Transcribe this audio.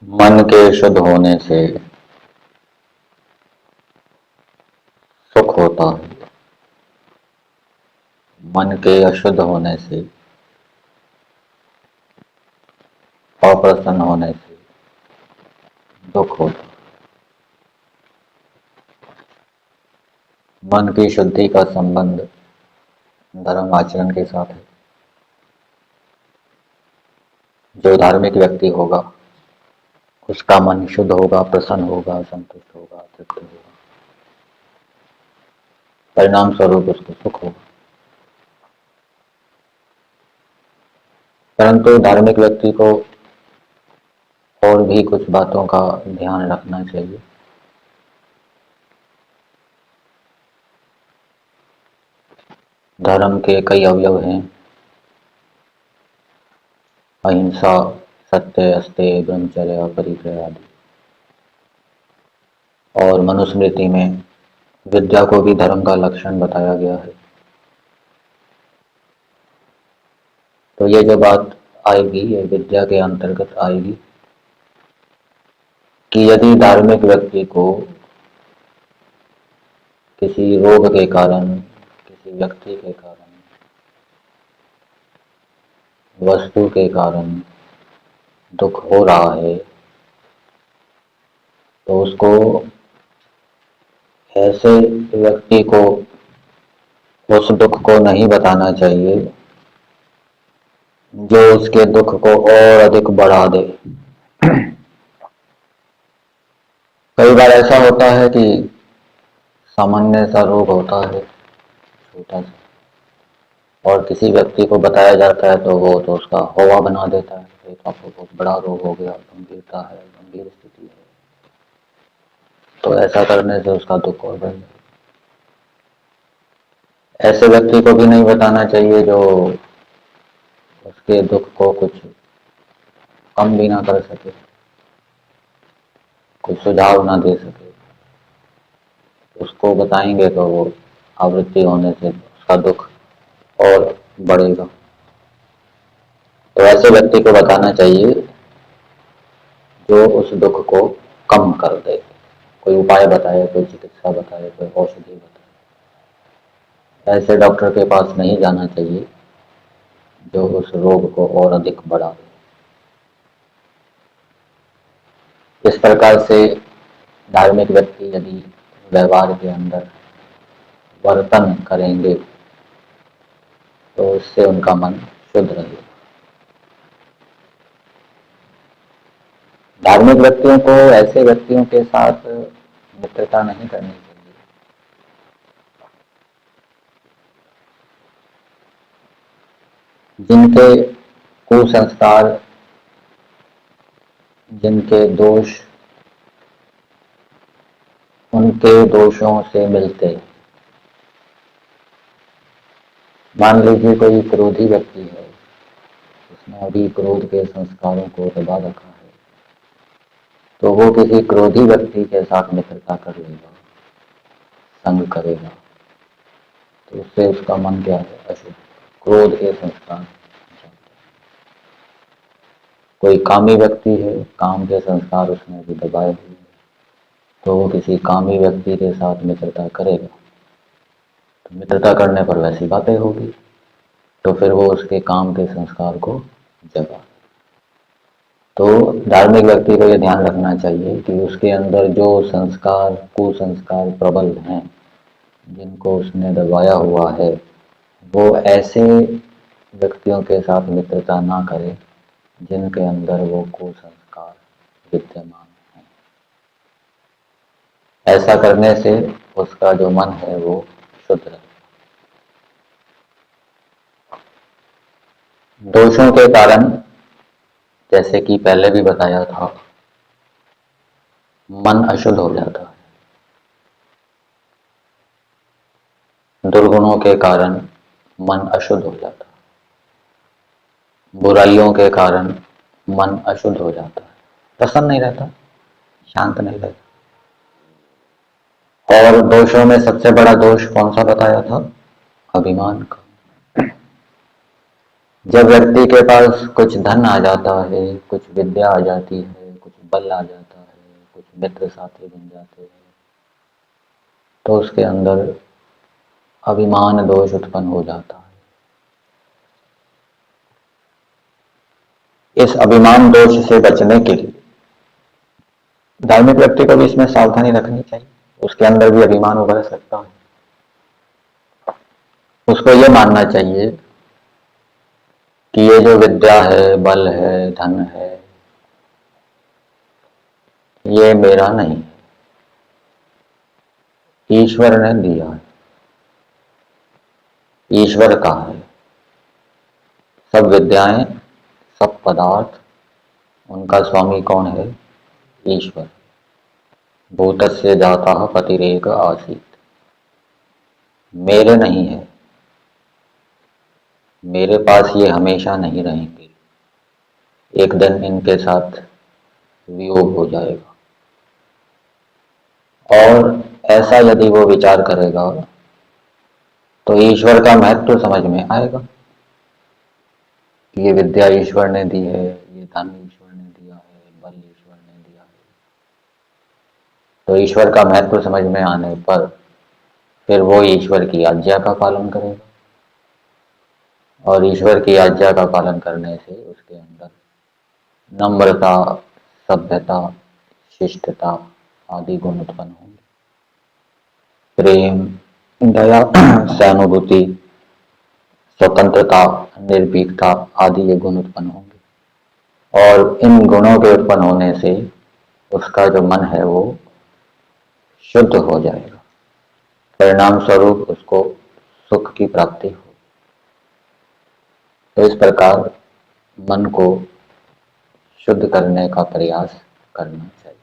मन के शुद्ध होने से सुख होता है। मन के अशुद्ध होने से, अप्रसन्न होने से दुख होता है। मन की शुद्धि का संबंध धर्म आचरण के साथ है। जो धार्मिक व्यक्ति होगा उसका मन शुद्ध होगा, प्रसन्न होगा, संतुष्ट होगा, तृप्त होगा। परिणाम स्वरूप उसको सुख होगा। परंतु धार्मिक व्यक्ति को और भी कुछ बातों का ध्यान रखना चाहिए। धर्म के कई अवयव हैं। अहिंसा, सत्य, अस्तेय, ब्रह्मचर्य, परिग्रह आदि। और मनुस्मृति में विद्या को भी धर्म का लक्षण बताया गया है। तो ये जो बात आएगी, ये विद्या के अंतर्गत आएगी कि यदि धार्मिक व्यक्ति को किसी रोग के कारण, किसी व्यक्ति के कारण, वस्तु के कारण दुख हो रहा है, तो उसको ऐसे व्यक्ति को उस दुख को नहीं बताना चाहिए जो उसके दुख को और अधिक बढ़ा दे। कई बार ऐसा होता है कि सामान्य सा रोग होता है, छोटा सा, और किसी व्यक्ति को बताया जाता है तो वो तो उसका हवा बना देता है। तो आपको बहुत बड़ा रोग हो गया, गंभीरता है, गंभीर स्थिति है। तो ऐसा करने से उसका दुख और बढ़ जाए। ऐसे व्यक्ति को भी नहीं बताना चाहिए जो उसके दुख को कुछ कम भी ना कर सके, कुछ सुझाव ना दे सके। उसको बताएंगे तो वो आवृत्ति होने से उसका दुख और बढ़ेगा। तो ऐसे व्यक्ति को बताना चाहिए जो उस दुख को कम कर दे। कोई उपाय बताए, कोई चिकित्सा बताए, कोई औषधि बताए। ऐसे डॉक्टर के पास नहीं जाना चाहिए जो उस रोग को और अधिक बढ़ा दे। इस प्रकार से धार्मिक व्यक्ति यदि व्यवहार के अंदर वर्तन करेंगे तो उससे उनका मन शुद्ध रहेगा। धार्मिक व्यक्तियों को ऐसे व्यक्तियों के साथ मित्रता नहीं करनी चाहिए जिनके कुसंस्कार, जिनके दोष उनके दोषों से मिलते। मान लीजिए कोई क्रोधी व्यक्ति है, उसने अभी क्रोध के संस्कारों को दबा रखा है, तो वो किसी क्रोधी व्यक्ति के साथ मित्रता कर लेगा, संग करेगा, तो उससे उसका मन क्या है? अशुद्ध, क्रोध के संस्कार। कोई कामी व्यक्ति है, काम के संस्कार उसने भी दबाए हुए, तो वो किसी कामी व्यक्ति के साथ मित्रता करेगा, तो मित्रता करने पर वैसी बातें होगी, तो फिर वो उसके काम के संस्कार को जगा। तो धार्मिक व्यक्ति को यह ध्यान रखना चाहिए कि उसके अंदर जो संस्कार, कुसंस्कार प्रबल हैं, जिनको उसने दबाया हुआ है, वो ऐसे व्यक्तियों के साथ मित्रता ना करे जिनके अंदर वो कुसंस्कार विद्यमान है। ऐसा करने से उसका जो मन है वो शुद्ध रहे। दोषों के कारण, जैसे कि पहले भी बताया था, मन अशुद्ध हो जाता है। दुर्गुणों के कारण मन अशुद्ध हो जाता है। बुराइयों के कारण मन अशुद्ध हो जाता है, प्रसन्न नहीं रहता, शांत नहीं रहता। और दोषों में सबसे बड़ा दोष कौन सा बताया था? अभिमान का। जब व्यक्ति के पास कुछ धन आ जाता है, कुछ विद्या आ जाती है, कुछ बल आ जाता है, कुछ मित्र साथी बन जाते हैं, तो उसके अंदर अभिमान दोष उत्पन्न हो जाता है। इस अभिमान दोष से बचने के लिए धार्मिक व्यक्ति को भी इसमें सावधानी रखनी चाहिए। उसके अंदर भी अभिमान उभर सकता है। उसको ये मानना चाहिए कि ये जो विद्या है, बल है, धन है, ये मेरा नहीं, ईश्वर ने दिया है, ईश्वर का है। सब विद्याएं, सब पदार्थ, उनका स्वामी कौन है? ईश्वर। भूतस्य जाता पतिरेक आसीत, मेरे नहीं है, मेरे पास ये हमेशा नहीं रहेंगे, एक दिन इनके साथ वियोग हो जाएगा। और ऐसा यदि वो विचार करेगा तो ईश्वर का महत्व समझ में आएगा। ये विद्या ईश्वर ने दी है, ये धन ईश्वर ने दिया है, बल ईश्वर ने दिया है। तो ईश्वर का महत्व समझ में आने पर फिर वो ईश्वर की आज्ञा का पालन करेगा, और ईश्वर की आज्ञा का पालन करने से उसके अंदर नम्रता, सभ्यता, शिष्टता आदि गुण उत्पन्न होंगे। प्रेम, दया, सहानुभूति, स्वतंत्रता, निर्भीकता आदि ये गुण उत्पन्न होंगे। और इन गुणों के उत्पन्न होने से उसका जो मन है वो शुद्ध हो जाएगा। परिणाम स्वरूप उसको सुख की प्राप्ति हो। तो इस प्रकार मन को शुद्ध करने का प्रयास करना चाहिए।